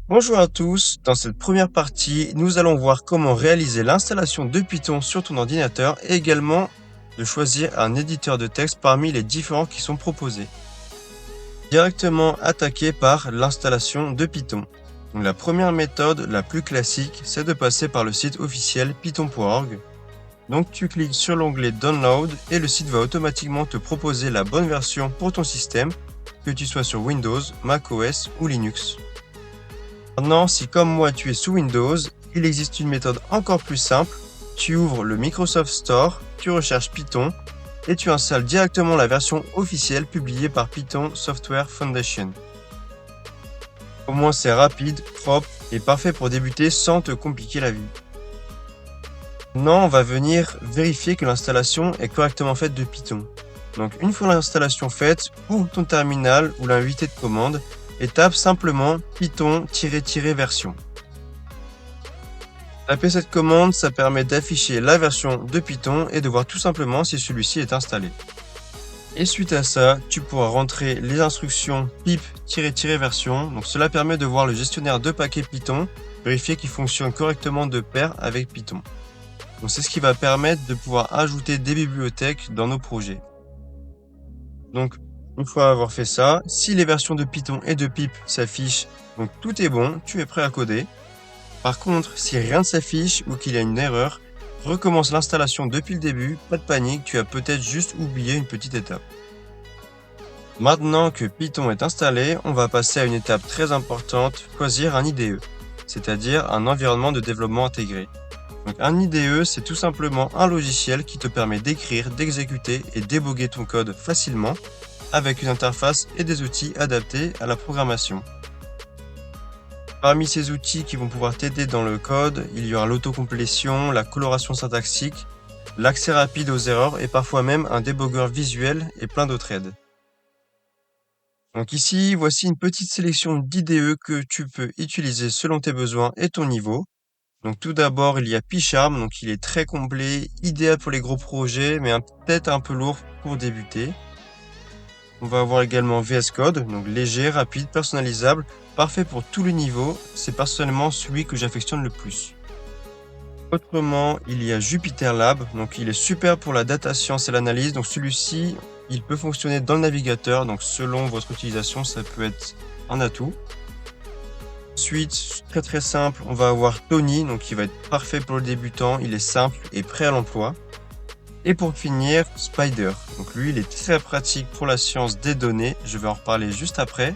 Bonjour à tous, dans cette première partie, nous allons voir comment réaliser l'installation de Python sur ton ordinateur et également de choisir un éditeur de texte parmi les différents qui sont proposés. Directement attaquer par l'installation de Python. Donc, la première méthode, la plus classique, c'est de passer par le site officiel python.org. Donc tu cliques sur l'onglet Download et le site va automatiquement te proposer la bonne version pour ton système, que tu sois sur Windows, macOS ou Linux. Maintenant, si comme moi tu es sous Windows, il existe une méthode encore plus simple. Tu ouvres le Microsoft Store, tu recherches Python et tu installes directement la version officielle publiée par Python Software Foundation. Au moins c'est rapide, propre et parfait pour débuter sans te compliquer la vie. Maintenant, on va venir vérifier que l'installation est correctement faite de Python. Donc une fois l'installation faite, ouvre ton terminal ou l'invité de commande et tape simplement python-version. Taper cette commande, ça permet d'afficher la version de Python et de voir tout simplement si celui-ci est installé. Et suite à ça, tu pourras rentrer les instructions pip-version. Donc cela permet de voir le gestionnaire de paquets Python, vérifier qu'il fonctionne correctement de pair avec Python. Donc c'est ce qui va permettre de pouvoir ajouter des bibliothèques dans nos projets. Donc une fois avoir fait ça, si les versions de Python et de pip s'affichent, donc tout est bon, tu es prêt à coder. Par contre, si rien ne s'affiche ou qu'il y a une erreur, recommence l'installation depuis le début, pas de panique, tu as peut-être juste oublié une petite étape. Maintenant que Python est installé, on va passer à une étape très importante, choisir un IDE, c'est-à-dire un environnement de développement intégré. Donc un IDE, c'est tout simplement un logiciel qui te permet d'écrire, d'exécuter et déboguer ton code facilement avec une interface et des outils adaptés à la programmation. Parmi ces outils qui vont pouvoir t'aider dans le code, il y aura l'autocomplétion, la coloration syntaxique, l'accès rapide aux erreurs et parfois même un débogueur visuel et plein d'autres aides. Donc ici, voici une petite sélection d'IDE que tu peux utiliser selon tes besoins et ton niveau. Donc tout d'abord, il y a PyCharm, donc il est très complet, idéal pour les gros projets, mais peut-être un peu lourd pour débuter. On va avoir également VS Code, donc léger, rapide, personnalisable, parfait pour tous les niveaux. C'est personnellement celui que j'affectionne le plus. Autrement, il y a Jupyter Lab, donc il est super pour la data science et l'analyse. Donc celui-ci, il peut fonctionner dans le navigateur, donc selon votre utilisation, ça peut être un atout. Ensuite, très simple, on va avoir Tony, donc qui va être parfait pour le débutant, il est simple et prêt à l'emploi. Et pour finir, Spider. Donc lui, il est très pratique pour la science des données. Je vais en reparler juste après.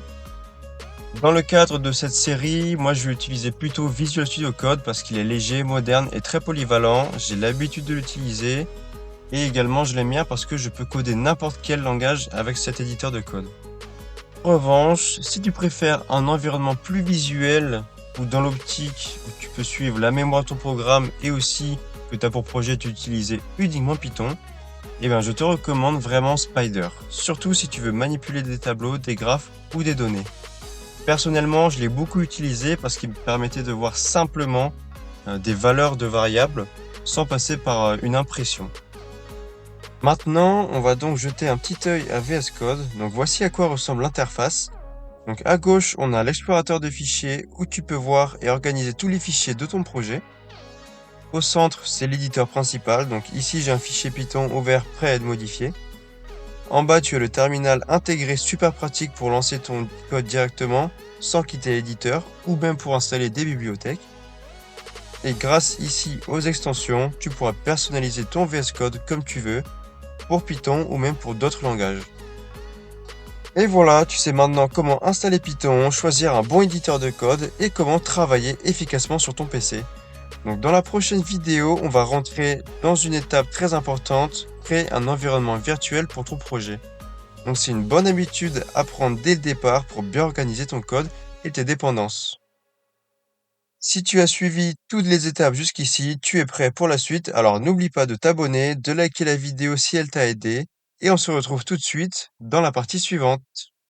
Dans le cadre de cette série, moi je vais utiliser plutôt Visual Studio Code parce qu'il est léger, moderne et très polyvalent. J'ai l'habitude de l'utiliser. Et également, je l'aime bien parce que je peux coder n'importe quel langage avec cet éditeur de code. En revanche, si tu préfères un environnement plus visuel ou dans l'optique où tu peux suivre la mémoire de ton programme et aussi que tu as pour projet d'utiliser uniquement Python, eh bien je te recommande vraiment Spider, surtout si tu veux manipuler des tableaux, des graphes ou des données. Personnellement, je l'ai beaucoup utilisé parce qu'il me permettait de voir simplement des valeurs de variables sans passer par une impression. Maintenant, on va donc jeter un petit œil à VS Code. Donc voici à quoi ressemble l'interface. Donc à gauche, on a l'explorateur de fichiers où tu peux voir et organiser tous les fichiers de ton projet. Au centre, c'est l'éditeur principal. Donc ici, j'ai un fichier Python ouvert prêt à être modifié. En bas, tu as le terminal intégré super pratique pour lancer ton code directement sans quitter l'éditeur ou même pour installer des bibliothèques. Et grâce ici aux extensions, tu pourras personnaliser ton VS Code comme tu veux pour Python ou même pour d'autres langages. Et voilà, tu sais maintenant comment installer Python, choisir un bon éditeur de code et comment travailler efficacement sur ton PC. Donc dans la prochaine vidéo, on va rentrer dans une étape très importante, créer un environnement virtuel pour ton projet. Donc c'est une bonne habitude à prendre dès le départ pour bien organiser ton code et tes dépendances. Si tu as suivi toutes les étapes jusqu'ici, tu es prêt pour la suite, alors n'oublie pas de t'abonner, de liker la vidéo si elle t'a aidé, et on se retrouve tout de suite dans la partie suivante.